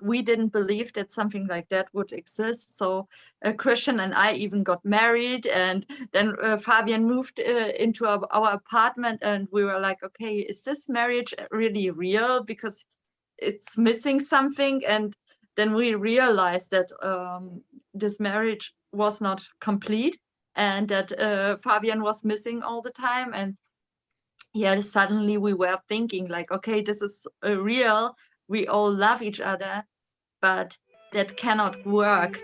we didn't believe that something like that would exist. So Christian and I even got married, and then Fabian moved into our apartment, and we were like, okay, is this marriage really real? Because it's missing something. And then we realized that this marriage was not complete, and that Fabian was missing all the time. And yeah, suddenly we were thinking like, okay, this is real. We all love each other, but that cannot work.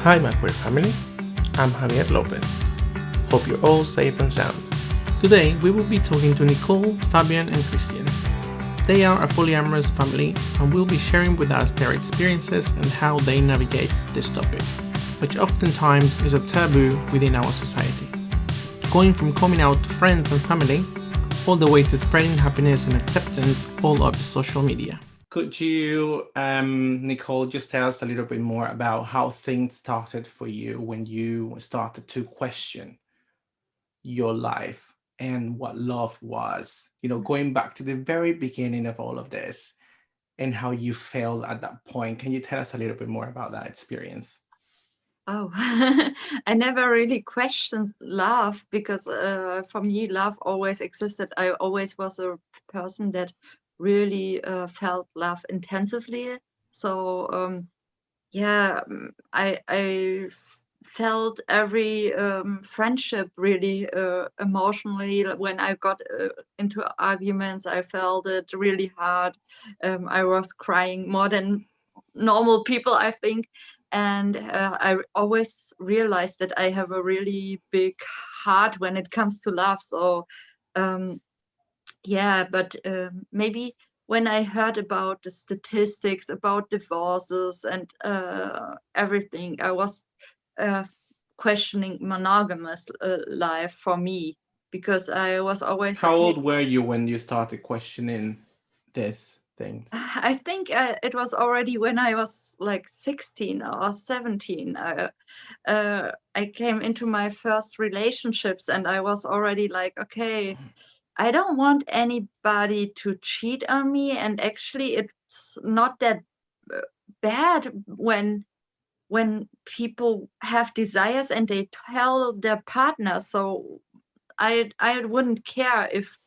Hi, my queer family. I'm Javier Lopez. Hope you're all safe and sound. Today, we will be talking to Nicole, Fabian, and Christian. They are a polyamorous family and will be sharing with us their experiences and how they navigate this topic, which oftentimes is a taboo within our society. Going from coming out to friends and family, all the way to spreading happiness and acceptance all over social media. Could you, Nicole, just tell us a little bit more about how things started for you when you started to question your life and what love was? Going back to the very beginning of all of this and how you felt at that point. Can you tell us a little bit more about that experience? Oh, I never really questioned love, because for me, love always existed. I always was a person that really felt love intensively. So I felt every friendship really emotionally. When I got into arguments, I felt it really hard. I was crying more than normal people, I think. And I always realized that I have a really big heart when it comes to love. So um, but maybe when I heard about the statistics about divorces and everything, I was questioning monogamous life for me, because I was always How okay. old were you when you started questioning these things? I think it was already when I was like 16 or 17. I came into my first relationships, and I was already like, okay, I don't want anybody to cheat on me. And actually, it's not that bad when people have desires and they tell their partner. So I wouldn't care if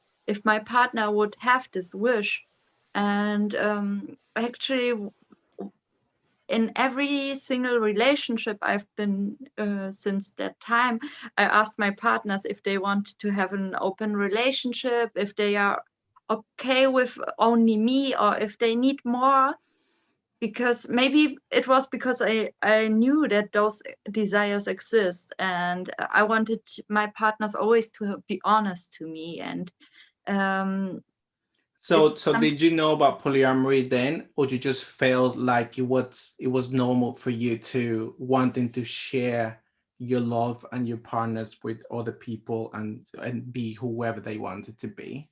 my partner would have this wish. And actually, in every single relationship I've been since that time, I asked my partners if they want to have an open relationship, if they are okay with only me, or if they need more. Because maybe it was because I knew that those desires exist, and I wanted my partners always to be honest to me. And um, So did you know about polyamory then, or you just felt like it was normal for you to wanting to share your love and your partners with other people and be whoever they wanted to be?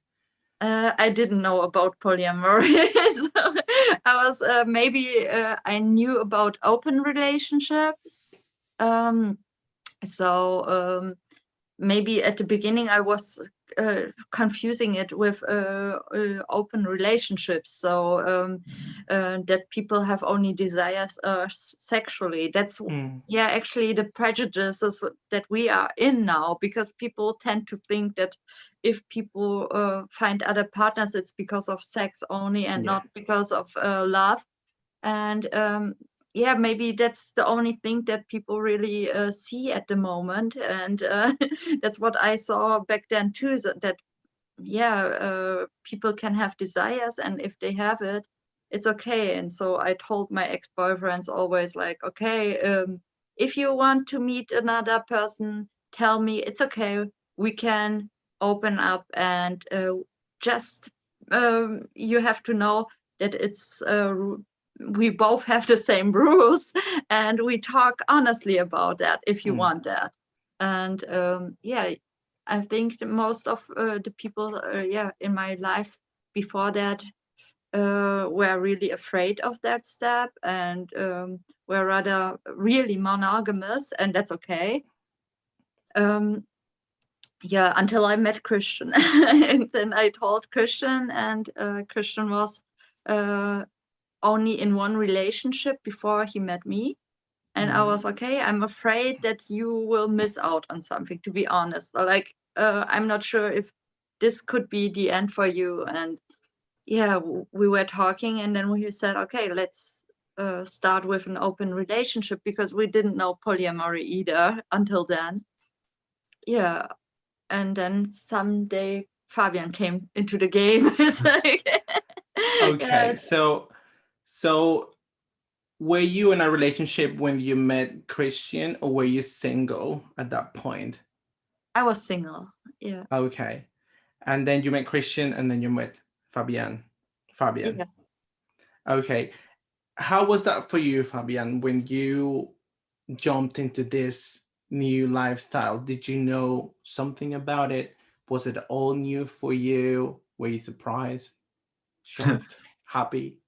I didn't know about polyamory. So I was maybe I knew about open relationships. Um, so maybe at the beginning I was confusing it with open relationships. So that people have only desires sexually. That's actually the prejudices that we are in now, because people tend to think that if people find other partners, it's because of sex only and not because of love. And maybe that's the only thing that people really see at the moment. And that's what I saw back then too, that people can have desires, and if they have it, it's okay. And so I told my ex-boyfriends always like, okay, if you want to meet another person, tell me, it's okay, we can open up. And just you have to know that it's we both have the same rules, and we talk honestly about that if you want that. And I think most of the people in my life before that were really afraid of that step and were rather really monogamous, and that's okay. Yeah, until I met Christian. And then I told Christian, and Christian was only in one relationship before he met me. And I was okay, I'm afraid that you will miss out on something, to be honest. Like, I'm not sure if this could be the end for you. And yeah, we were talking, and then we said, okay, let's start with an open relationship, because we didn't know polyamory either until then. Yeah. And then someday Fabian came into the game. It's like, Okay, yeah. so were you in a relationship when you met Christian, or were you single at that point? I was single. Yeah. Okay. And then you met Christian, and then you met Fabian. Yeah. Okay. How was that for you, Fabian, when you jumped into this new lifestyle? Did you know something about it? Was it all new for you? Were you surprised, shocked, happy?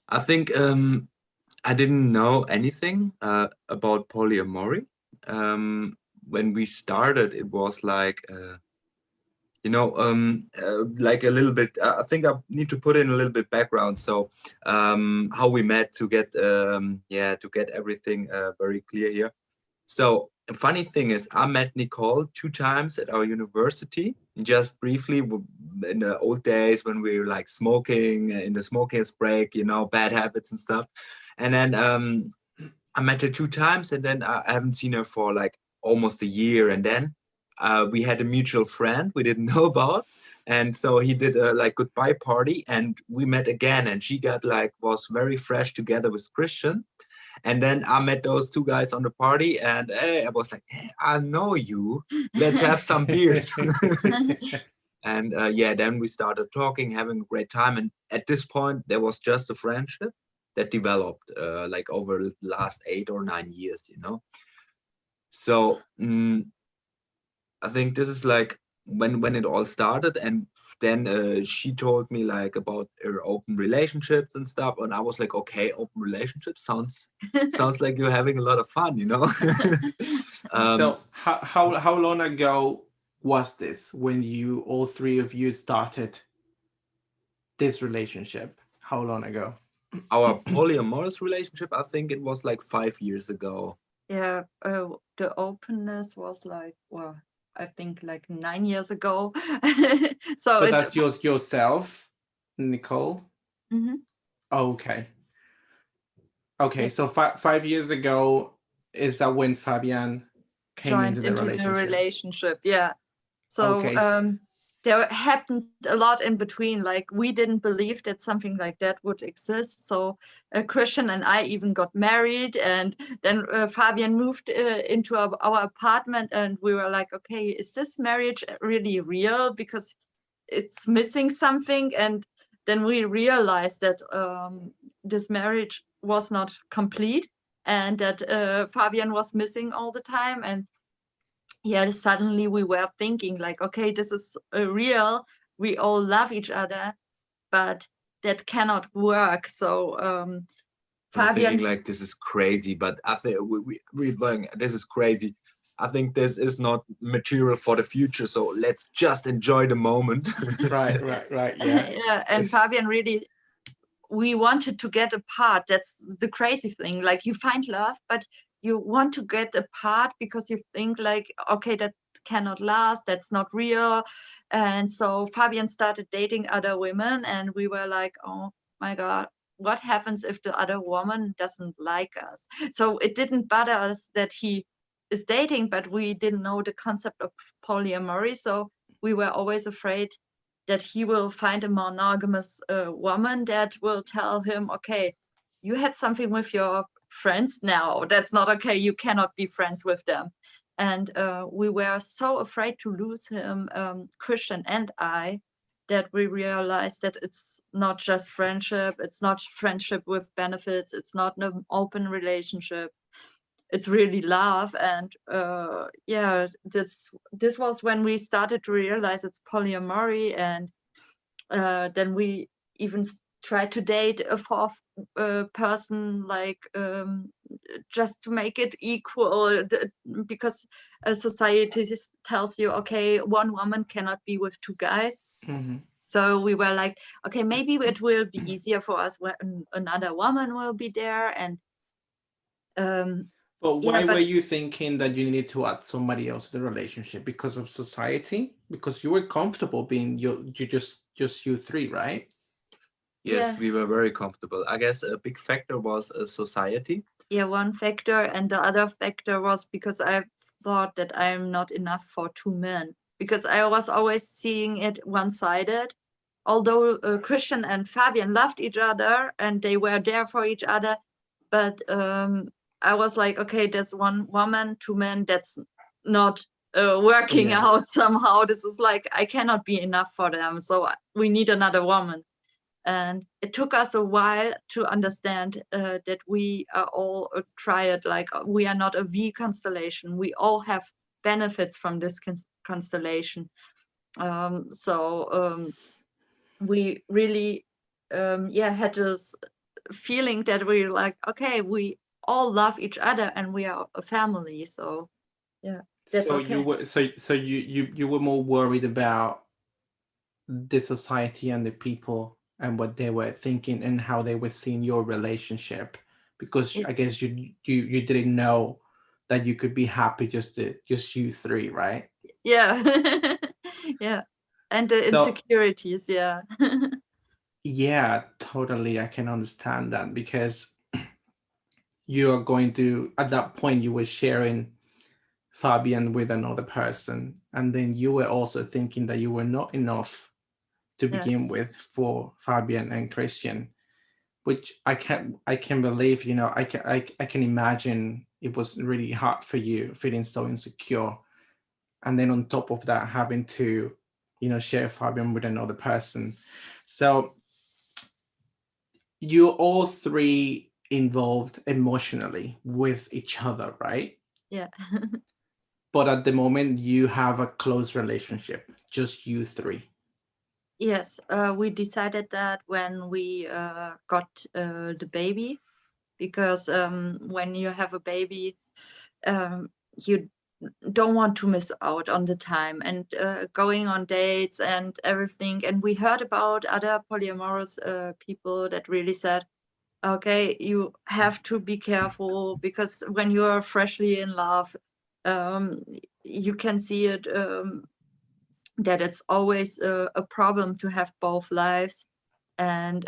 I think I didn't know anything about polyamory. When we started, it was like, like a little bit. I think I need to put in a little bit background. So how we met to get everything very clear here. So a funny thing is, I met Nicole 2 times at our university, just briefly in the old days when we were like smoking in the smokers break, bad habits and stuff. And then I met her 2 times, and then I haven't seen her for like almost a year. And then we had a mutual friend we didn't know about. And so he did a like goodbye party, and we met again, and she was very fresh together with Christian. And then I met those 2 guys on the party, and I was like, hey, I know you. Let's have some beers. And then we started talking, having a great time. And at this point, there was just a friendship that developed like over the last 8 or 9 years, So I think this is like when it all started. And then she told me like about her open relationships and stuff, and I was like, okay, open relationships sounds like you're having a lot of fun, So how long ago was this when you all 3 of you started this relationship? How long ago? Our polyamorous relationship, I think it was like 5 years ago. Yeah, the openness was like, well, I think like 9 years ago. So but that's yourself, Nicole? Mm-hmm. Okay. Yeah. So 5 years ago is that when Fabian came joined into the relationship. Yeah. So Okay. There happened a lot in between. Like, we didn't believe that something like that would exist. So Christian and I even got married, and then Fabian moved into our apartment, and we were like, okay, is this marriage really real? Because it's missing something. And then we realized that this marriage was not complete, and that Fabian was missing all the time. And yeah, suddenly we were thinking like, okay, this is real. We all love each other, but that cannot work. So I'm Fabian, thinking like, this is crazy, but I think we think this is crazy. I think this is not material for the future, so let's just enjoy the moment. right, yeah. Yeah, and Fabian really, we wanted to get apart. That's the crazy thing. Like, you find love, but you want to get apart because you think like, okay, that cannot last, that's not real. And so Fabian started dating other women, and we were like, oh my God, what happens if the other woman doesn't like us? So it didn't bother us that he is dating, but we didn't know the concept of polyamory. So we were always afraid that he will find a monogamous woman that will tell him, okay, you had something with your friends now, that's not okay, you cannot be friends with them. And we were so afraid to lose him, Christian and I, that we realized that it's not just friendship, it's not friendship with benefits, it's not an open relationship, it's really love. And yeah, this was when we started to realize it's polyamory. And then we even try to date a fourth person, like just to make it equal, because society tells you, okay, one woman cannot be with two guys. Mm-hmm. So we were like, okay, maybe it will be easier for us when another woman will be there. And But why yeah, were you thinking that you needed to add somebody else to the relationship? Because of society? Because you were comfortable being you just you three, right? Yes, yeah, we were very comfortable. I guess a big factor was society. yeah, one factor. And the other factor was because I thought that I'm not enough for two men, because I was always seeing it one-sided. Although Christian and Fabian loved each other and they were there for each other, but I was like, okay, there's one woman, two men, that's not working Yeah. out somehow. This is like, I cannot be enough for them, so we need another woman. And it took us a while to understand that we are all a triad, like we are not a V constellation. We all have benefits from this constellation. We really had this feeling that we're like, okay, we all love each other and we are a family. So yeah, that's So okay. you were you were more worried about the society and the people and what they were thinking and how they were seeing your relationship, because I guess you didn't know that you could be happy just you three, right? Yeah. Yeah. And the So insecurities, yeah. yeah, totally, I can understand that, because you are going to, at that point you were sharing Fabian with another person, and then you were also thinking that you were not enough to Yeah. begin with for Fabian and Christian, which I can believe, I can imagine it was really hard for you, feeling so insecure, and then on top of that having to share Fabian with another person. So you're all three involved emotionally with each other, right? Yeah. But at the moment you have a close relationship, just you three. Yes, we decided that when we got the baby, because when you have a baby, you don't want to miss out on the time and going on dates and everything. And we heard about other polyamorous people that really said, okay, you have to be careful, because when you are freshly in love, you can see it, that it's always a problem to have both lives. And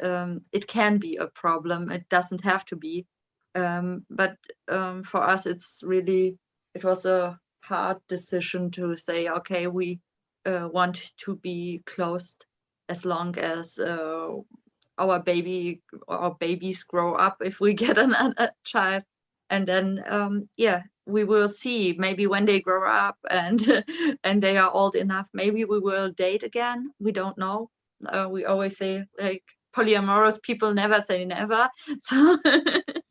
it can be a problem, it doesn't have to be. But for us, it was a hard decision to say, okay, we want to be close as long as our babies grow up, if we get another child. And then we will see, maybe when they grow up and and they are old enough, maybe we will date again. We don't know. We always say, like, polyamorous people never say never. So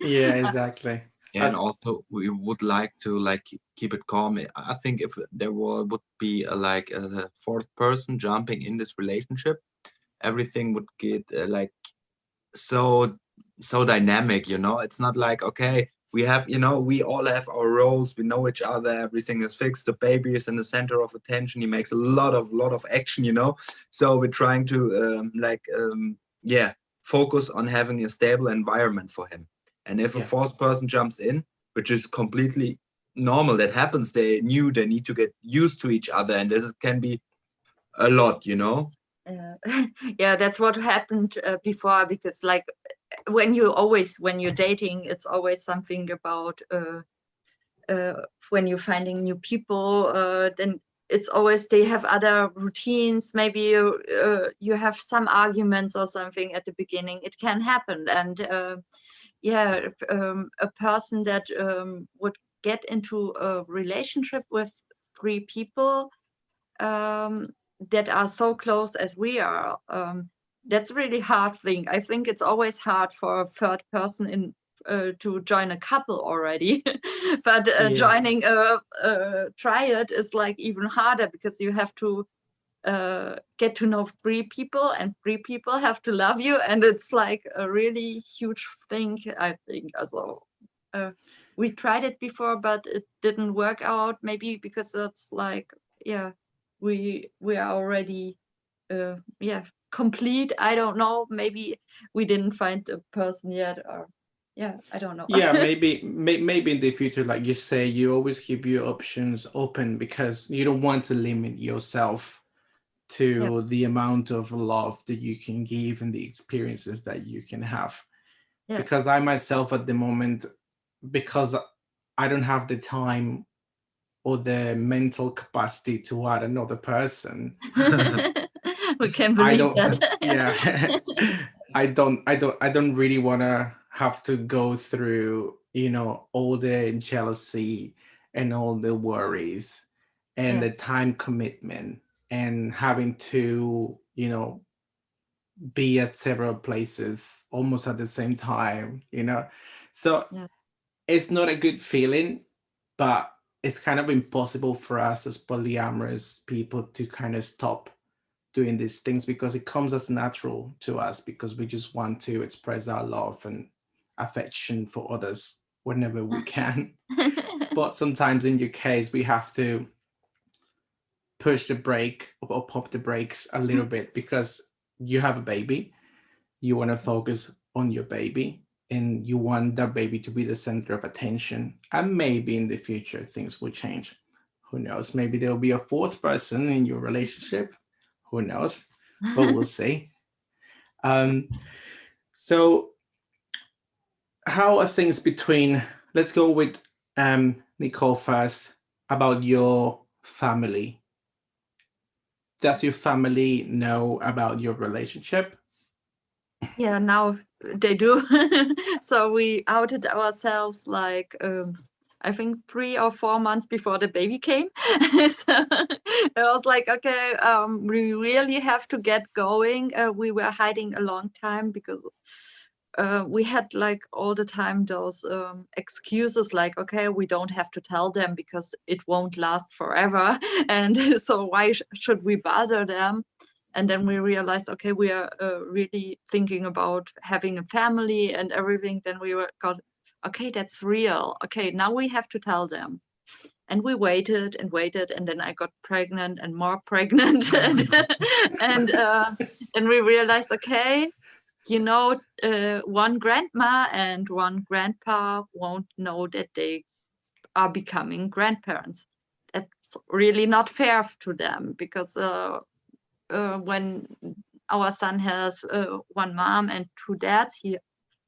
Yeah, exactly. Yeah, and also we would like to keep it calm. I think if there would be like a fourth person jumping in this relationship, everything would get so dynamic. It's not like, okay, we have, we all have our roles, we know each other, everything is fixed, the baby is in the center of attention, he makes a lot of action. So we're trying to focus on having a stable environment for him. And if a Yeah. fourth person jumps in, which is completely normal, that happens, they need to get used to each other, and can be a lot. yeah, that's what happened before, because like when you're dating, it's always something about when you're finding new people, then it's always they have other routines. Maybe you have some arguments or something at the beginning. It can happen. And a person that would get into a relationship with three people that are so close as we are, that's a really hard thing. I think it's always hard for a third person to join a couple already. But Yeah. joining a triad is like even harder, because you have to get to know 3 people, and 3 people have to love you, and it's like a really huge thing, I think. Also, we tried it before, but it didn't work out, maybe because it's like, we are already complete. I don't know, maybe we didn't find a person yet, or I don't know. Yeah, maybe in the future, like you say, you always keep your options open because you don't want to limit yourself to the amount of love that you can give and the experiences that you can have. Because I myself at the moment, because I don't have the time or the mental capacity to add another person. We can believe that. Yeah. I don't really want to have to go through, all the jealousy and all the worries and the time commitment and having to, be at several places almost at the same time, So it's not a good feeling, but it's kind of impossible for us as polyamorous people to kind of stop doing these things because it comes as natural to us because we just want to express our love and affection for others whenever we can. But sometimes in your case, we have to push the brake or pop the brakes a little bit because you have a baby. You want to focus on your baby and you want that baby to be the center of attention. And maybe in the future, things will change. Who knows? Maybe there'll be a 4th person in your relationship. Who knows? But we'll see. So how are things between, let's go with Nicole first, about your family. Does your family know about your relationship? Yeah, now they do. So we outed ourselves like I think 3 or 4 months before the baby came. So it was like, okay, we really have to get going. We were hiding a long time because we had like all the time those excuses like, okay, we don't have to tell them because it won't last forever. And so why should we bother them? And then we realized, okay, we are really thinking about having a family and everything. Then we got, okay, that's real. Okay, now we have to tell them. And we waited and waited, and then I got pregnant and more pregnant. And we realized, okay, one grandma and one grandpa won't know that they are becoming grandparents. That's really not fair to them because when our son has 1 mom and 2 dads, he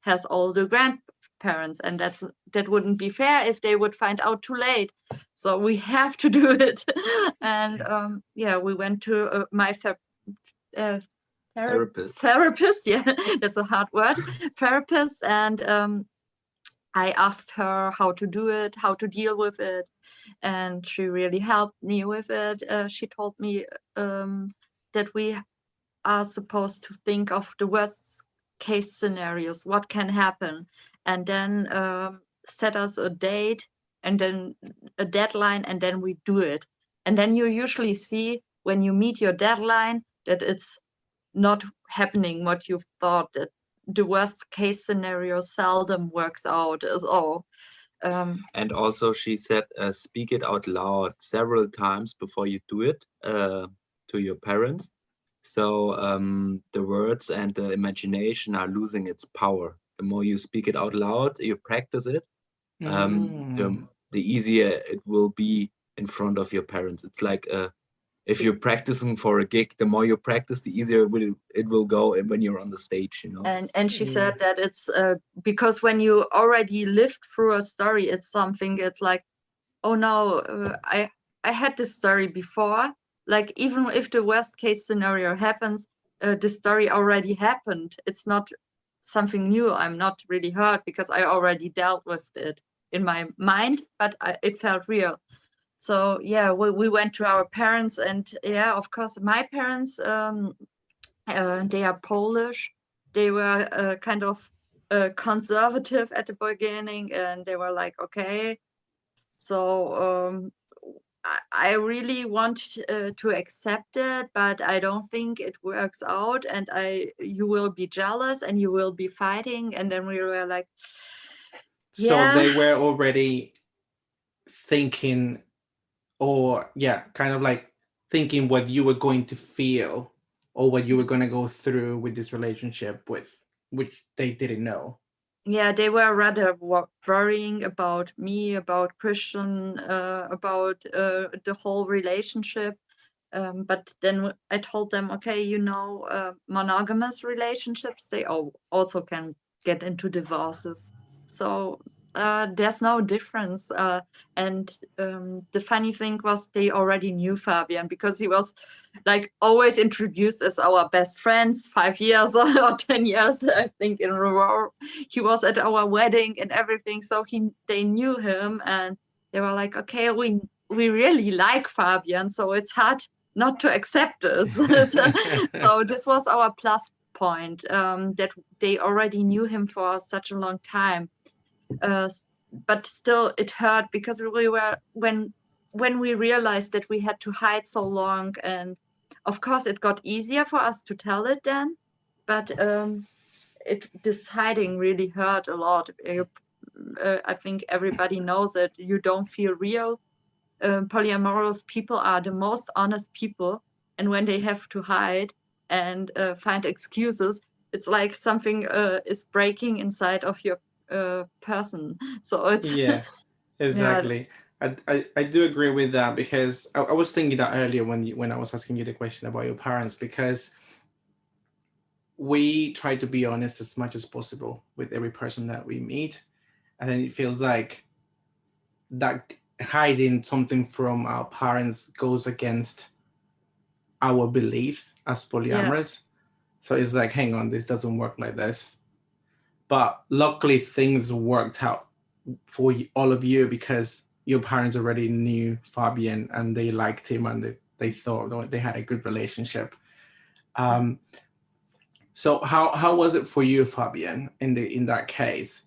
has all the grandparents, and that wouldn't be fair if they would find out too late. So we have to do it. And we went to my therapist. Yeah, that's a hard word. Therapist. And I asked her how to do it, how to deal with it, and she really helped me with it. She told me that we are supposed to think of the worst case scenarios, what can happen, and then set us a date and then a deadline, and then we do it. And then you usually see when you meet your deadline that it's not happening what you thought, that the worst case scenario seldom works out at all. And also she said, speak it out loud several times before you do it to your parents. So the words and the imagination are losing its power. The more you speak it out loud, you practice it, the easier it will be in front of your parents. It's like if you're practicing for a gig, the more you practice, the easier it will go when you're on the stage, And she said that it's because when you already lived through a story, it's like, oh no, I had this story before. Like, even if the worst case scenario happens, the story already happened. It's not something new. I'm not really hurt because I already dealt with it in my mind, but it felt real. So we went to our parents, and of course my parents, they are Polish. They were kind of conservative at the beginning, and they were like, okay, so I really want to accept it, but I don't think it works out, and you will be jealous and you will be fighting. And then we were like, So they were already thinking, or kind of like thinking what you were going to feel or what you were going to go through with this relationship with, which they didn't know. Yeah, they were rather worrying about me, about Christian, about the whole relationship. But then I told them, okay, monogamous relationships, they also can get into divorces. So there's no difference. And the funny thing was they already knew Fabian because he was like always introduced as our best friends 5 years or 10 years, I think, in a row. He was at our wedding and everything. So they knew him and they were like, okay, we really like Fabian. So it's hard not to accept us. So this was our plus point, that they already knew him for such a long time. But still it hurt because we were when we realized that we had to hide so long, and of course it got easier for us to tell it then, but this hiding really hurt a lot. I think everybody knows it. You don't feel real. Polyamorous people are the most honest people, and when they have to hide and find excuses, it's like something is breaking inside of your person. So it's exactly. I do agree with that, because I was thinking that earlier when I was asking you the question about your parents, because we try to be honest as much as possible with every person that we meet, and then it feels like that hiding something from our parents goes against our beliefs as polyamorous. So it's like, hang on, this doesn't work like this. But luckily things worked out for all of you because your parents already knew Fabian and they liked him and they thought they had a good relationship. So how was it for you, Fabian, in that case,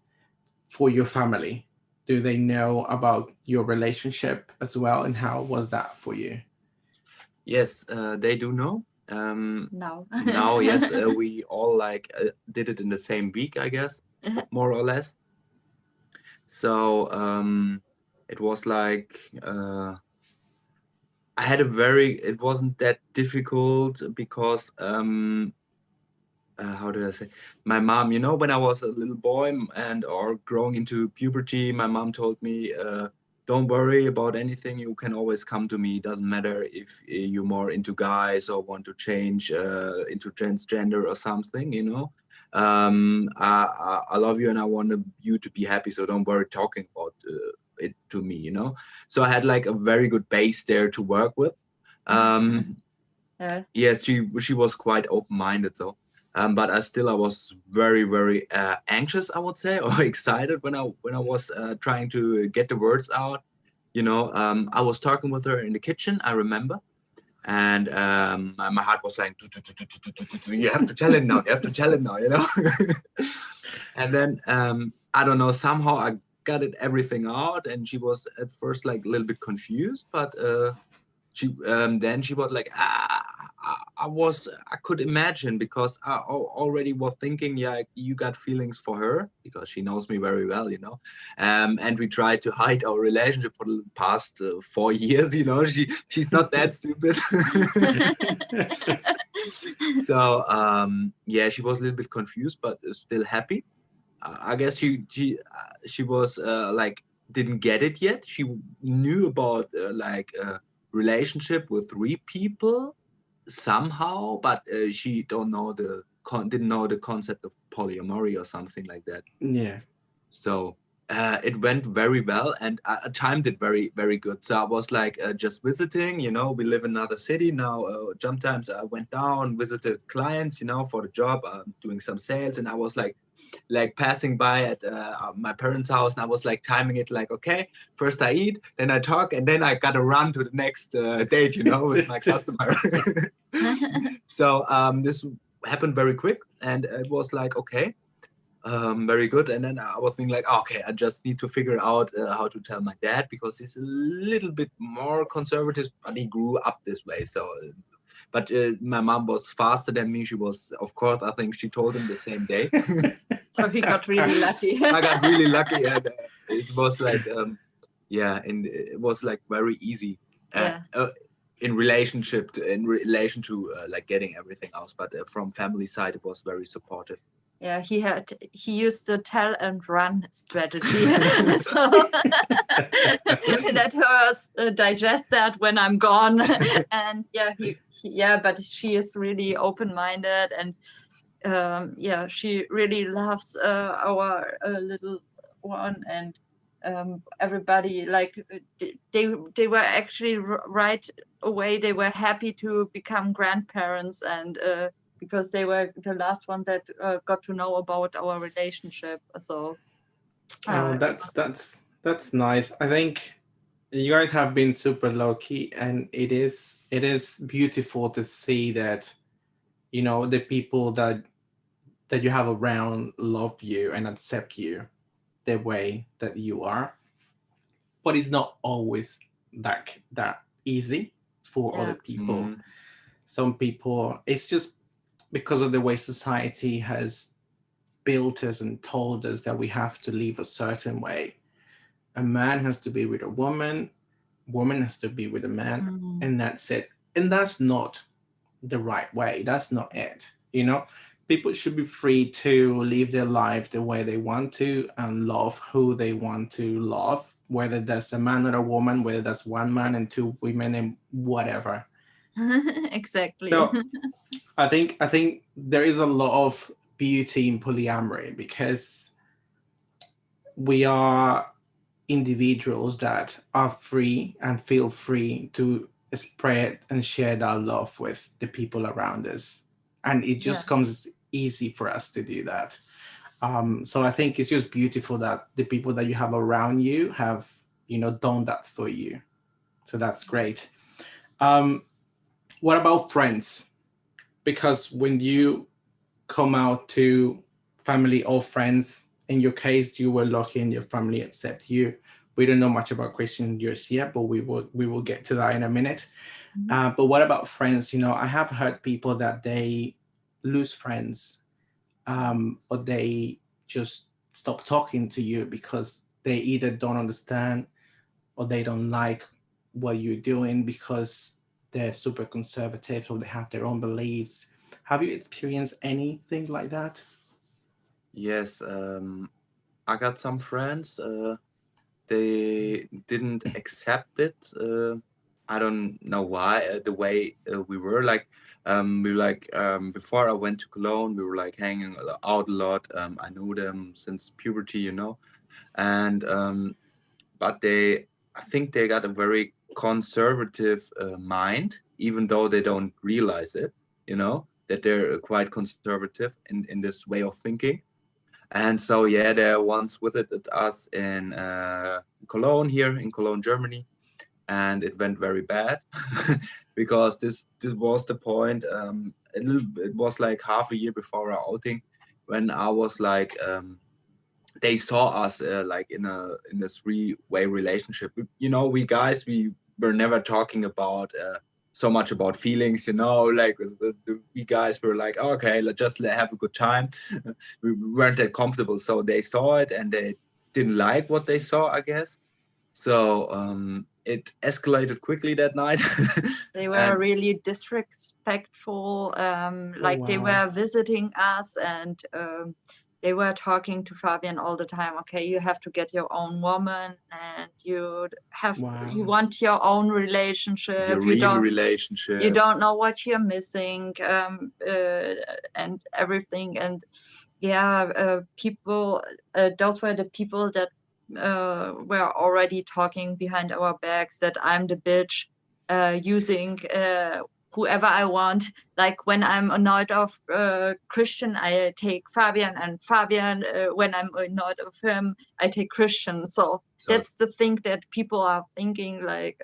for your family? Do they know about your relationship as well, and how was that for you? Yes, they do know. Now, yes, we all did it in the same week, I guess, more or less. So it was like it wasn't that difficult because how do I say? My mom, when I was a little boy or growing into puberty, my mom told me, don't worry about anything. You can always come to me. It doesn't matter if you're more into guys or want to change into transgender or something, I love you and I want you to be happy. So don't worry talking about it to me, So I had like a very good base there to work with. Yes, she was quite open-minded though. But I was very, very anxious, I would say, or excited when I was trying to get the words out. I was talking with her in the kitchen, I remember, and my heart was like, you have to tell it now, And then I don't know, somehow I got everything out, and she was at first like a little bit confused, but then she was like, I could imagine, because I already was thinking, you got feelings for her, because she knows me very well, and we tried to hide our relationship for the past 4 years, she's not that stupid. So she was a little bit confused, but still happy. I guess she was like, didn't get it yet. She knew about relationship with 3 people somehow, but she didn't know the concept of polyamory or something like that. So it went very well, and I timed it very, very good. So I was like just visiting, we live in another city now. Sometimes I went down, visited clients, for the job, doing some sales, and I was like passing by at my parents' house, and I was like timing it like, okay, first I eat, then I talk, and then I gotta run to the next date, with my customer. So this happened very quick, and it was like, okay, very good. And then I was thinking like, okay, I just need to figure out how to tell my dad, because he's a little bit more conservative, but he grew up this way. So, but my mom was faster than me. She was, of course, I think she told him the same day. So he got really lucky. I got really lucky, and it was like, and it was like very easy. In relation to like getting everything else, but from family side it was very supportive. Yeah, he used the tell and run strategy. So let her digest that when I'm gone. And but she is really open-minded, and she really loves our little one, and everybody, like, they were actually right away, they were happy to become grandparents, and because they were the last one that got to know about our relationship. So that's nice. I think you guys have been super low-key, and it is beautiful to see that, you know, the people that you have around love you and accept you the way that you are. But it's not always that easy for other people. Some people, it's just because of the way society has built us and told us that we have to live a certain way. A man has to be with a woman has to be with a man, and that's it. And that's not the right way. That's not it. You know, people should be free to live their life the way they want to and love who they want to love, whether that's a man or a woman, whether that's one man and two women, and whatever. Exactly. So I think there is a lot of beauty in polyamory, because we are individuals that are free and feel free to spread and share that love with the people around us, and it just comes easy for us to do that. So I think it's just beautiful that the people that you have around you have, you know, done that for you. So that's great. What about friends? Because when you come out to family or friends, in your case, you were lucky and your family accept you. We don't know much about Christian just yet, but we will get to that in a minute. But what about friends? You know, I have heard people that they lose friends, or they just stop talking to you because they either don't understand or they don't like what you're doing because they're super conservative or they have their own beliefs. Have you experienced anything like that? Yes, I got some friends. They didn't accept it. I don't know why. The way we were like, before I went to Cologne, we were like hanging out a lot. I knew them since puberty, you know, and but I think they got a very conservative mind, even though they don't realize it, you know, that they're quite conservative in this way of thinking. And so, yeah, they once visited us in Cologne, here in Cologne, Germany, and it went very bad because this was the point. It was like half a year before our outing, when I was like, they saw us like in a 3-way relationship. You know, we guys, we were never talking about so much about feelings, you know, like we guys were like, okay, let's just have a good time. We weren't that comfortable, so they saw it and they didn't like what they saw, I guess. So it escalated quickly that night. They were really disrespectful, like they were visiting us, and they were talking to Fabian all the time. Okay, you have to get your own woman, and you want your own relationship. Your real relationship. You don't know what you're missing, and everything. And people. Those were the people that were already talking behind our backs that I'm the bitch, using whoever I want. Like when I'm annoyed of Christian, I take Fabian, and Fabian, when I'm annoyed of him, I take Christian. So that's the thing that people are thinking, like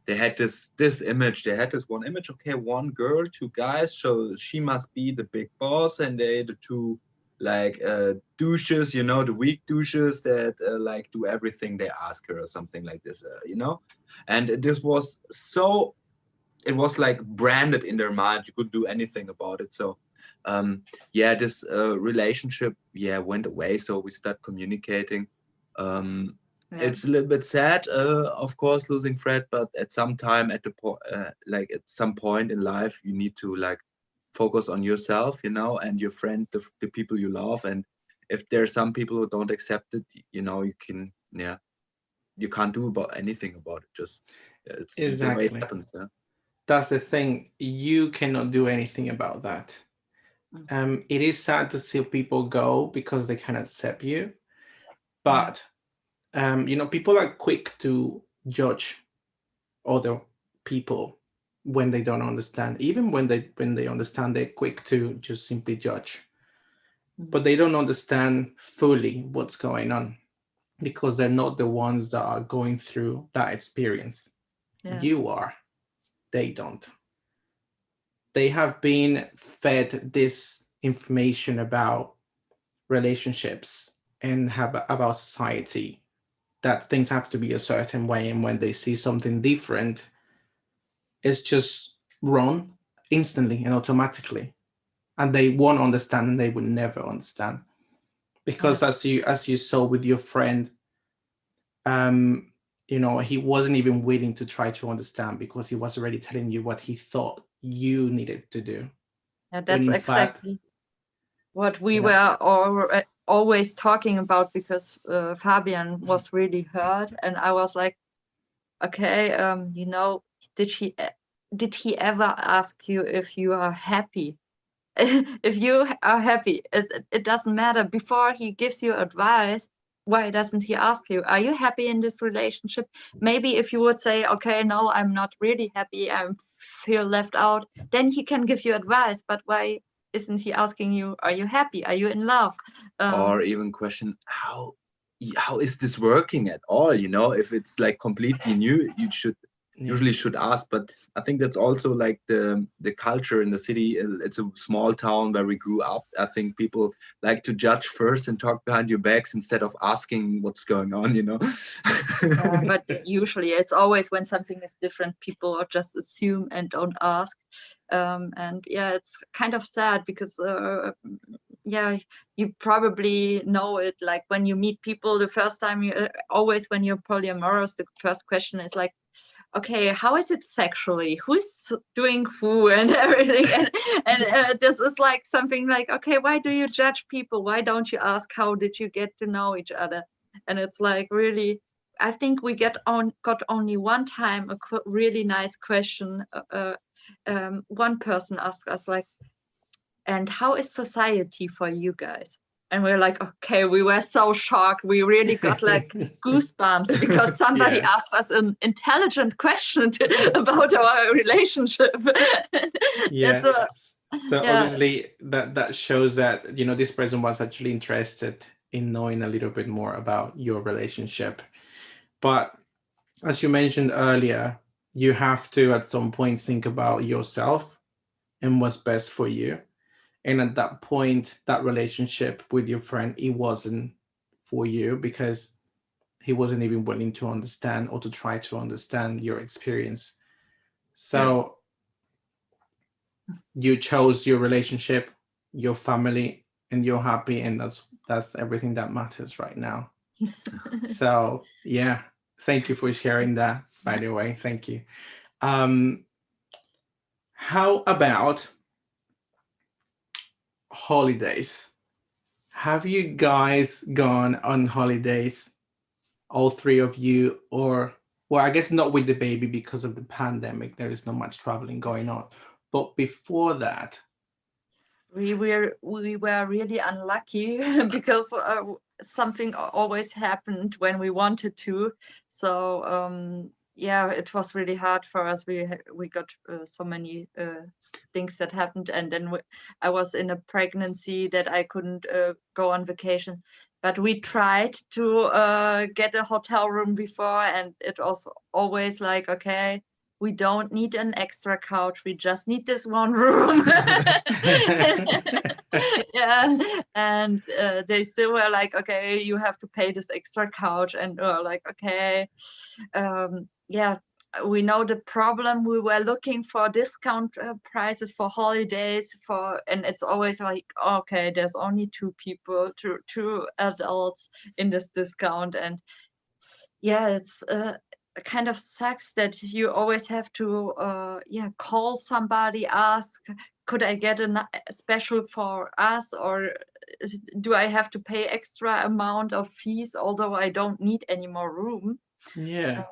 they had this image. They had this one image. Okay, one girl, two guys. So she must be the big boss, and they the two like douches, you know, the weak douches that like do everything they ask her or something like this, you know. And this was so, it was like branded in their mind. You couldn't do anything about it. So yeah, this relationship, yeah, went away. So we start communicating. Yeah. It's a little bit sad, of course, losing Fred, but at some time, like at some point in life, you need to like focus on yourself, you know, and your friend, the people you love. And if there's some people who don't accept it, you know, you can, yeah, you can't do about anything about it. Just it's the way it Exactly. happens. Yeah. That's the thing. You cannot do anything about that. It is sad to see people go because they cannot accept you, but you know, people are quick to judge other people when they don't understand. Even when they understand, they're quick to just simply judge, but they don't understand fully what's going on because they're not the ones that are going through that experience. Yeah. You are. They don't. They have been fed this information about relationships and about society, that things have to be a certain way, and when they see something different, it's just wrong instantly and automatically, and they won't understand, and they would never understand, because as you saw with your friend, you know, he wasn't even willing to try to understand because he was already telling you what he thought you needed to do. Yeah, that's exactly what we you know, were always talking about, because Fabian was really hurt, and I was like, okay, you know, did he ever ask you if you are happy? If you are happy, it doesn't matter. Before he gives you advice, why doesn't he ask you, are you happy in this relationship? Maybe if you would say, okay, no, I'm not really happy, I feel left out, then he can give you advice. But why isn't he asking you, are you happy? Are you in love? Or even question how is this working at all, you know? If it's like completely new, you should usually should ask. But I think that's also like the culture in the city. It's a small town where we grew up. I think people like to judge first and talk behind your backs instead of asking what's going on, you know. But usually it's always when something is different, people just assume and don't ask. And yeah, it's kind of sad because yeah, you probably know it, like when you meet people the first time, you always, when you're polyamorous, the first question is like, okay, how is it sexually? Who's doing who and everything? And this is like something like, okay, why do you judge people? Why don't you ask, how did you get to know each other? And it's like, really, I think we got only one time a really nice question. One person asked us like, and how is society for you guys? And we're like, okay, we were so shocked. We really got like goosebumps because somebody asked us an intelligent question about our relationship. So obviously that shows that, you know, this person was actually interested in knowing a little bit more about your relationship. But as you mentioned earlier, you have to at some point think about yourself and what's best for you. And at that point, that relationship with your friend, it wasn't for you because he wasn't even willing to understand or to try to understand your experience. So you chose your relationship, your family, and you're happy, and that's everything that matters right now. So yeah, thank you for sharing that, by the way. Thank you. How about holidays? Have you guys gone on holidays, all three of you? Or, well, I guess not with the baby because of the pandemic, there is not much traveling going on, but before that, we were really unlucky because something always happened when we wanted to. So yeah, it was really hard for us. We got so many things that happened, and then I was in a pregnancy that I couldn't go on vacation. But we tried to get a hotel room before, and it was always like, okay, we don't need an extra couch, we just need this one room. Yeah, and they still were like, okay, you have to pay this extra couch, and we're like, okay, yeah, we know the problem. We were looking for discount prices for holidays, and it's always like, okay, there's only two people, two adults in this discount, and yeah, it's kind of sucks that you always have to call somebody, ask, could I get a special for us, or do I have to pay extra amount of fees although I don't need any more room? Yeah.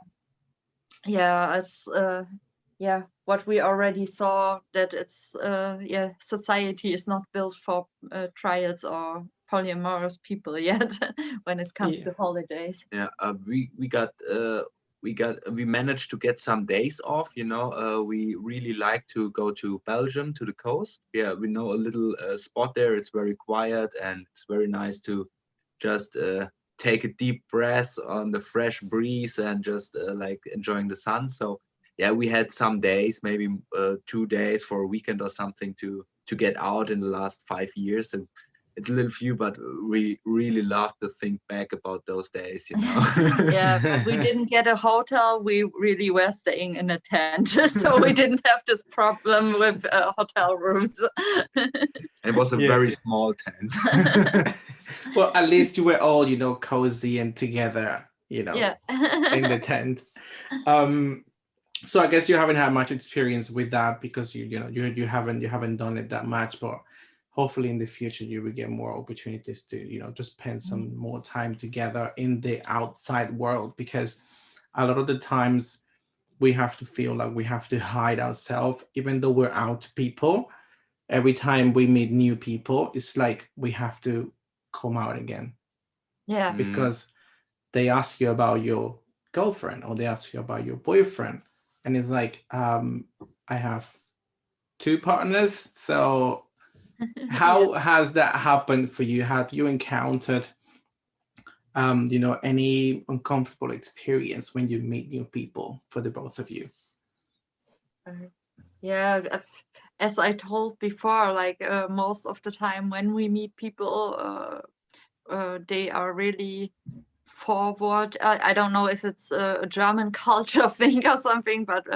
Yeah, it's what we already saw, that it's society is not built for triads or polyamorous people yet when it comes to holidays. Yeah, we managed to get some days off. We really like to go to Belgium, to the coast. Yeah, we know a little spot there. It's very quiet and it's very nice to just take a deep breath on the fresh breeze and just like enjoying the sun. So yeah, we had some days, maybe 2 days for a weekend or something to get out in the last 5 years. And it's a little few, but we really love to think back about those days, Yeah, but we didn't get a hotel. We really were staying in a tent, so we didn't have this problem with hotel rooms. It was a very small tent. Well, at least you were all, cozy and together, in the tent. So I guess you haven't had much experience with that because you haven't done it that much, but hopefully in the future you will get more opportunities to just spend some more time together in the outside world, because a lot of the times we have to feel like we have to hide ourselves even though we're out people. Every time we meet new people, it's like we have to come out again. Yeah. Because they ask you about your girlfriend or they ask you about your boyfriend, and it's like, I have 2 partners. So how has that happened for you? Have you encountered any uncomfortable experience when you meet new people for the both of you? Yeah, as I told before, like most of the time when we meet people, they are really forward. I don't know if it's a German culture thing or something, but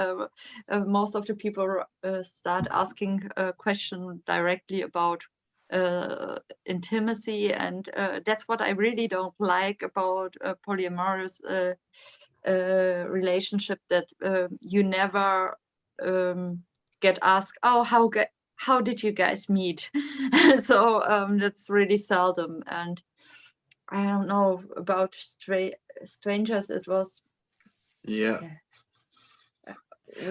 most of the people start asking a question directly about intimacy, and that's what I really don't like about polyamorous relationship, that you never get asked, oh, how did you guys meet? So that's really seldom. And I don't know about strangers. It was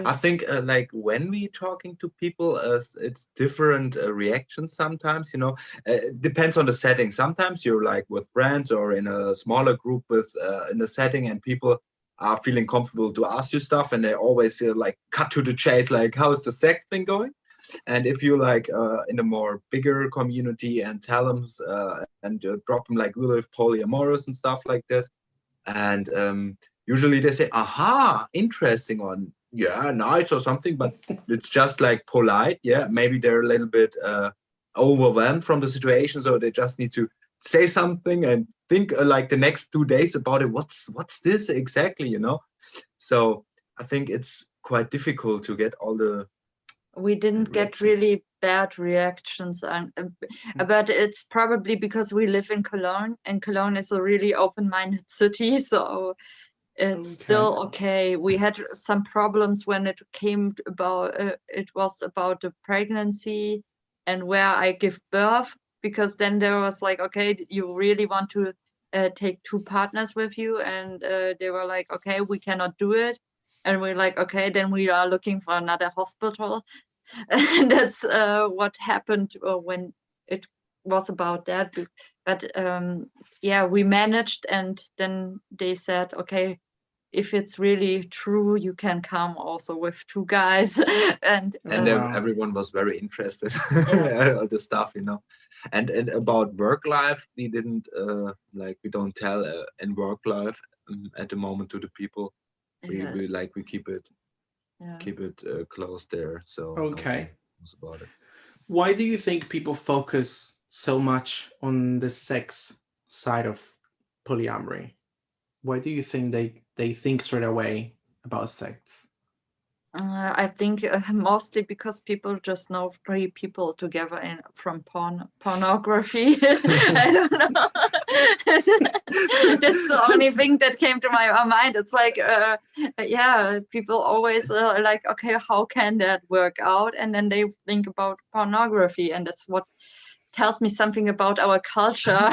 I think like when we talking to people, it's different reactions sometimes. It depends on the setting. Sometimes you're like with friends or in a smaller group with in a setting, and people are feeling comfortable to ask you stuff, and they always like cut to the chase, like how's the sex thing going? And if you like in a more bigger community and tell them and drop them like we live polyamorous and stuff like this, and usually they say, aha, interesting, on yeah, nice or something, but it's just like polite. Yeah, maybe they're a little bit overwhelmed from the situation, so they just need to say something and think like the next 2 days about it. What's this exactly, So I think it's quite difficult to get all the we didn't get really bad reactions, and but it's probably because we live in Cologne, and Cologne is a really open-minded city, so it's still okay. We had some problems when it came about it was about the pregnancy and where I give birth, because then there was like, okay, you really want to take 2 partners with you, and they were like, okay, we cannot do it. And we're like, okay, then we are looking for another hospital. And that's what happened when it was about that. But we managed, and then they said, okay, if it's really true, you can come also with 2 guys. and everyone was very interested in the stuff, and about work life, we didn't we don't tell in work life at the moment to the people. We keep it keep it close there. So Okay. about it. Why do you think people focus so much on the sex side of polyamory? Why do you think they think straight away about sex? I think mostly because people just know 3 people together from pornography. I don't know. That's the only thing that came to my mind. It's like, people always like, okay, how can that work out? And then they think about pornography, and that's what tells me something about our culture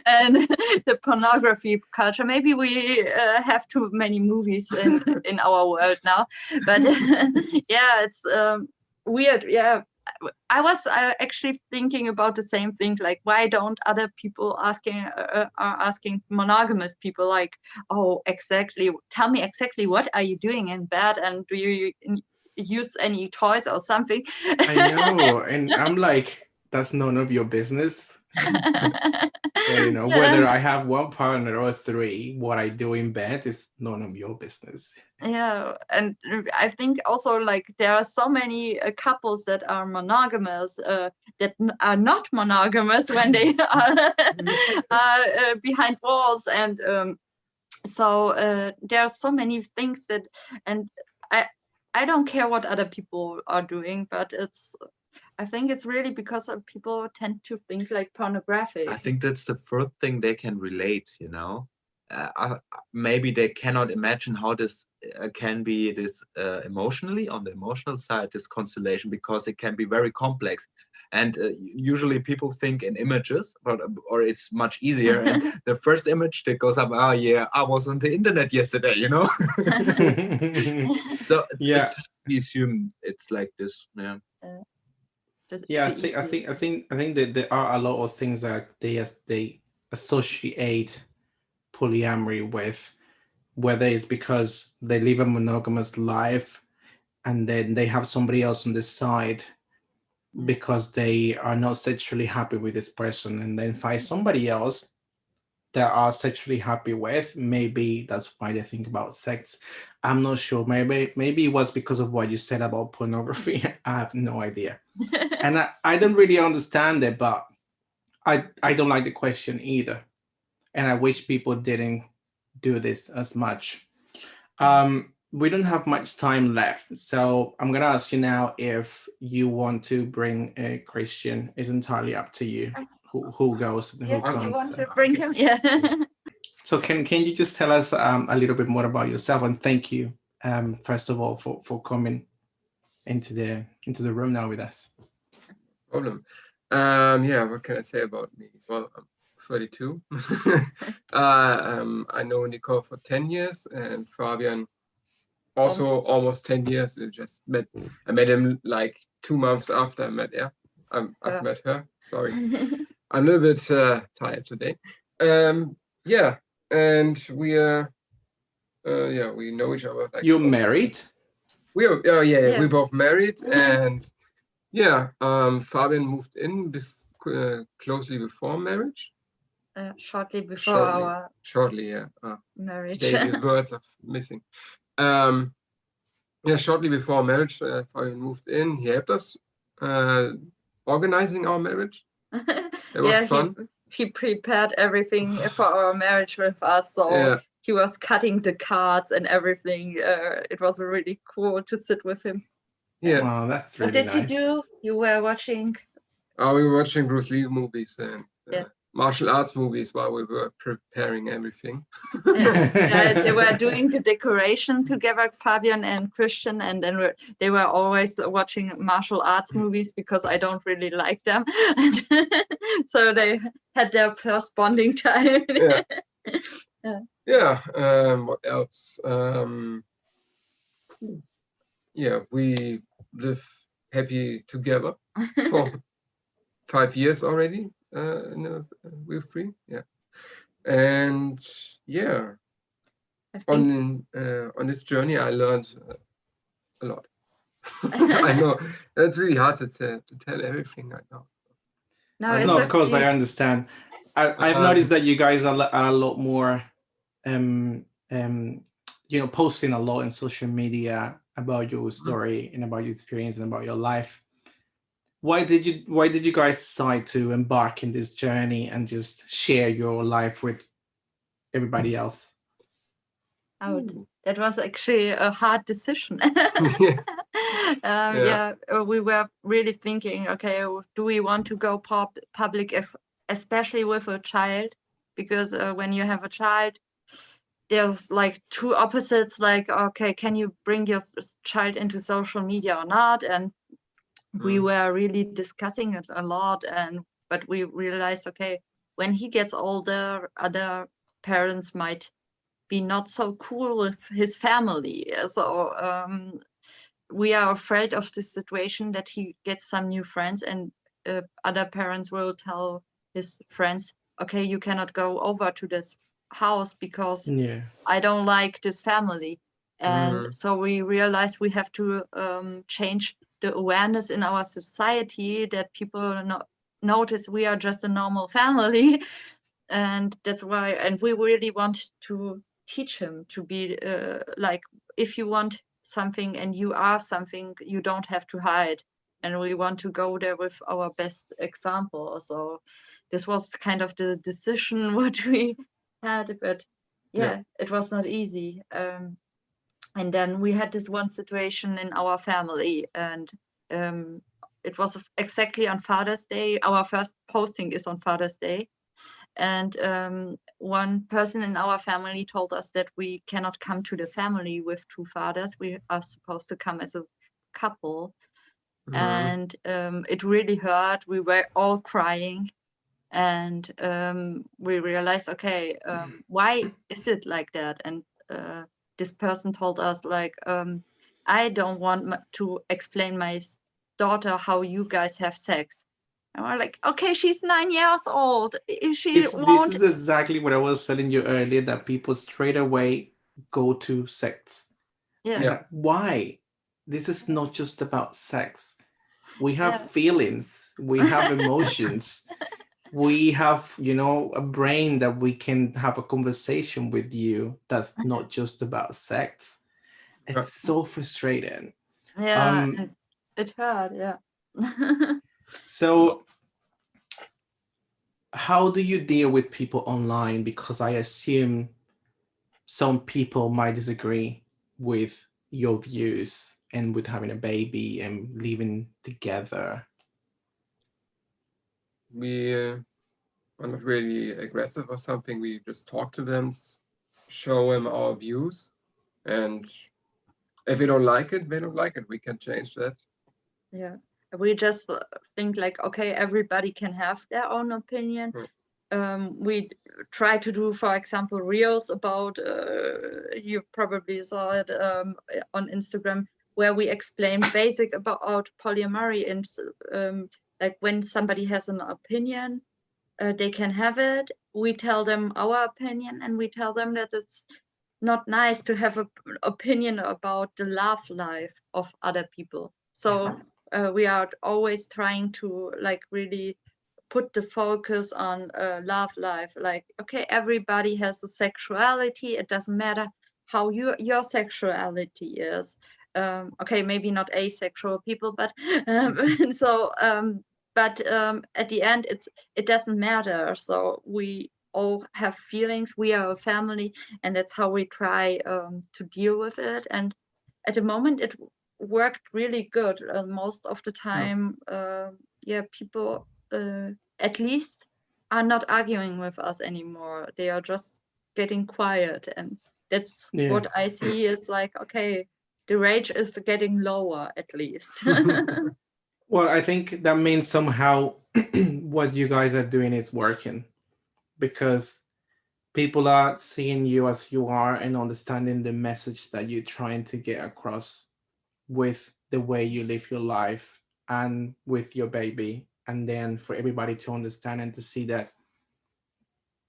and the pornography culture. Maybe we have too many movies in our world now, but it's weird. Yeah, I was actually thinking about the same thing. Like, why don't other people are asking monogamous people like, oh, exactly, tell me exactly what are you doing in bed, and do you use any toys or something? I know, and I'm like, that's none of your business. Whether I have 1 partner or 3, what I do in bed is none of your business. Yeah, and I think also like there are so many couples that are monogamous that are not monogamous when they are behind walls, and so there are so many things that, and I don't care what other people are doing, but I think it's really because people tend to think like pornographic. I think that's the first thing they can relate, maybe they cannot imagine how this can be this emotionally, on the emotional side, this constellation, because it can be very complex. And usually people think in images, or it's much easier. And the first image that goes up, oh yeah, I was on the internet yesterday, So we assume it's like this. I think that there are a lot of things that they associate polyamory with, whether it's because they live a monogamous life and then they have somebody else on the side because they are not sexually happy with this person, and then find somebody else that are sexually happy with. Maybe that's why they think about sex. I'm not sure. Maybe it was because of what you said about pornography. I have no idea. And I don't really understand it, but I don't like the question either. And I wish people didn't do this as much. We don't have much time left, so I'm gonna ask you now if you want to bring a Christian. It's entirely up to you. Who goes and who comes? You want to bring him? Yeah. So can you just tell us a little bit more about yourself, and thank you first of all for coming into the room now with us. Problem. What can I say about me? Well, I'm 32. I know Nicole for 10 years, and Fabian also almost 10 years. I met him like 2 months after I met her. I've met her. Sorry. I'm a little bit tired today. And we are we know each other. Like, you're married? We are we're both married, and Fabian moved in closely before marriage. Shortly before our marriage. Today the words are missing. Shortly before marriage, Fabian moved in. He helped us organizing our marriage. It was fun. He prepared everything for our marriage with us. So he was cutting the cards and everything. It was really cool to sit with him. Yeah. Oh, that's really nice. What did you do? You were watching? We were watching Bruce Lee movies and martial arts movies while we were preparing everything. They were doing the decoration together, Fabian and Christian, and then they were always watching martial arts movies because I don't really like them. So they had their first bonding time. What else? We live happy together for 5 years already. We're free, and on this journey I learned a lot. I know it's really hard to tell everything right now. No, of course I understand. I've noticed that you guys are a lot more posting a lot in social media about your story and about your experience and about your life. Why did you guys decide to embark in this journey and just share your life with everybody else? That was actually a hard decision. We were really thinking, okay, do we want to go public, especially with a child? Because when you have a child, there's like two opposites, like, okay, can you bring your child into social media or not? And we were really discussing it a lot, but we realized, okay, when he gets older, other parents might be not so cool with his family. So we are afraid of the situation that he gets some new friends, and other parents will tell his friends, okay, you cannot go over to this house because I don't like this family. And so we realized we have to change the awareness in our society, that people notice we are just a normal family. And that's why, and we really want to teach him to be like, if you want something and you are something, you don't have to hide. And we want to go there with our best example. So this was kind of the decision what we had, but it was not easy. And then we had this one situation in our family, and it was exactly on Father's Day. Our first posting is on Father's Day. And one person in our family told us that we cannot come to the family with two fathers. We are supposed to come as a couple. And it really hurt. We were all crying. And we realized, okay, why is it like that? And this person told us, like, I don't want to explain my daughter how you guys have sex. And we're like, okay, she's 9 years old. This is exactly what I was telling you earlier, that people straight away go to sex. Like, why? This is not just about sex. We have feelings, we have emotions. We have, a brain that we can have a conversation with you that's not just about sex. It's so frustrating. It hurt. So how do you deal with people online? Because I assume some people might disagree with your views and with having a baby and living together. We are not really aggressive or something. We just talk to them, show them our views, and if they don't like it, they don't like it. We can change that. Yeah, we just think like, okay, everybody can have their own opinion. We try to do, for example, reels about, you probably saw it on Instagram, where we explain basic about polyamory, and like when somebody has an opinion, they can have it. We tell them our opinion, and we tell them that it's not nice to have an opinion about the love life of other people. So we are always trying to like really put the focus on love life. Like, okay, everybody has a sexuality. It doesn't matter how your sexuality is. Okay, maybe not asexual people, but but at the end, it doesn't matter. So we all have feelings. We are a family, and that's how we try to deal with it. And at the moment, it worked really good. Most of the time, people at least are not arguing with us anymore. They are just getting quiet, and that's what I see. It's like, okay, the rage is getting lower, at least. Well, I think that means somehow what you guys are doing is working, because people are seeing you as you are and understanding the message that you're trying to get across with the way you live your life and with your baby. And then for everybody to understand and to see that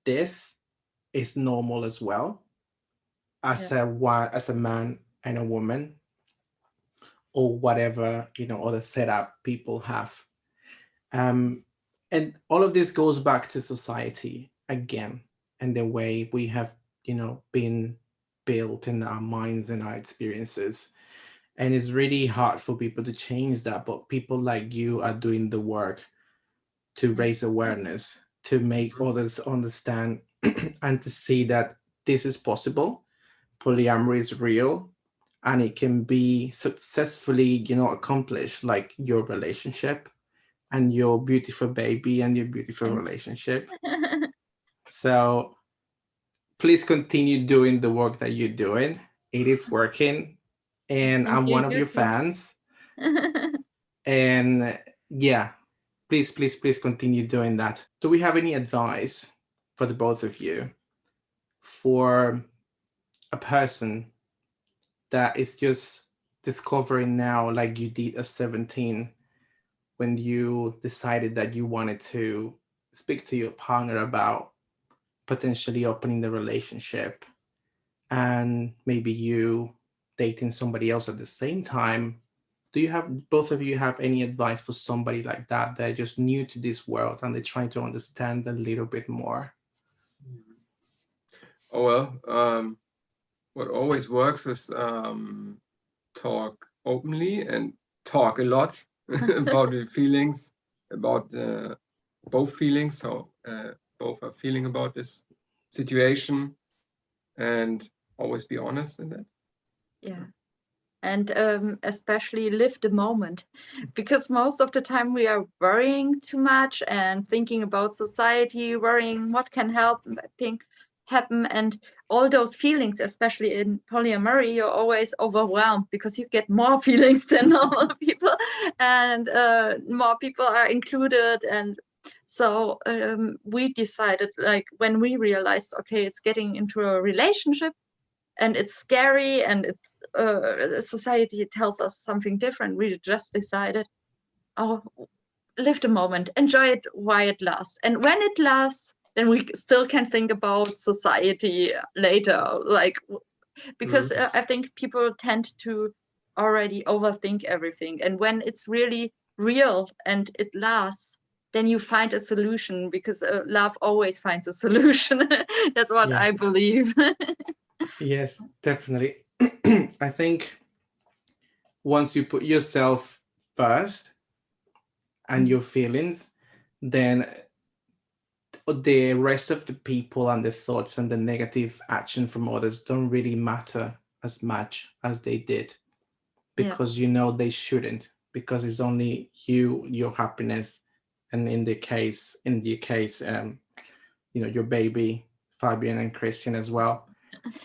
this is normal as well, as a man and a woman, or whatever, other setup people have. And all of this goes back to society again, and the way we have, been built in our minds and our experiences. And it's really hard for people to change that, but people like you are doing the work to raise awareness, to make others understand and to see that this is possible. Polyamory is real and it can be successfully, accomplished, like your relationship and your beautiful baby and your beautiful relationship. So please continue doing the work that you're doing. It is working. And I'm one of your fans. And yeah, please continue doing that. Do we have any advice for the both of you for a person that is just discovering now, like you did at 17, when you decided that you wanted to speak to your partner about potentially opening the relationship, and maybe you dating somebody else at the same time? Do you have, both of you have any advice for somebody like that, they're just new to this world and they're trying to understand a little bit more? Oh, well, what always works is talk openly and talk a lot about the feelings, about both feelings, how both are feeling about this situation, and always be honest in that. Yeah. And especially live the moment, because most of the time we are worrying too much and thinking about society, worrying what can happen, and all those feelings, especially in polyamory, you're always overwhelmed because you get more feelings than normal people, and more people are included. And so we decided, like, when we realized, okay, it's getting into a relationship and it's scary and it's society tells us something different, we just decided, oh, live the moment, enjoy it while it lasts, and when it lasts, then we still can think about society later, like, because I think people tend to already overthink everything, and when it's really real and it lasts, then you find a solution, because love always finds a solution. That's what I believe. Yes, definitely. I think once you put yourself first and your feelings, then the rest of the people and the thoughts and the negative action from others don't really matter as much as they did, because they shouldn't, because it's only you, your happiness, and in your case, your baby, Fabian and Christian as well.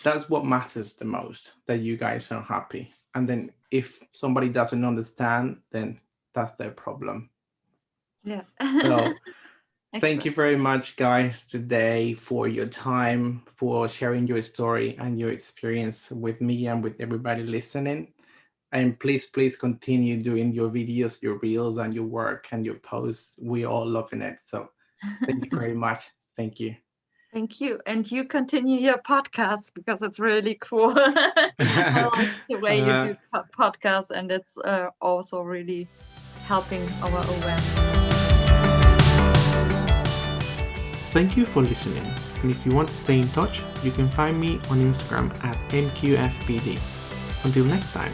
That's what matters the most, that you guys are happy. And then if somebody doesn't understand, then that's their problem. Yeah. So thank you very much, guys, today for your time, for sharing your story and your experience with me and with everybody listening. And please continue doing your videos, your reels, and your work and your posts. We're all loving it. So thank you very much. Thank you. Thank you. And you continue your podcast, because it's really cool. I like the way you do podcasts, and it's also really helping our awareness. Thank you for listening. And if you want to stay in touch, you can find me on Instagram at MQFPD. Until next time.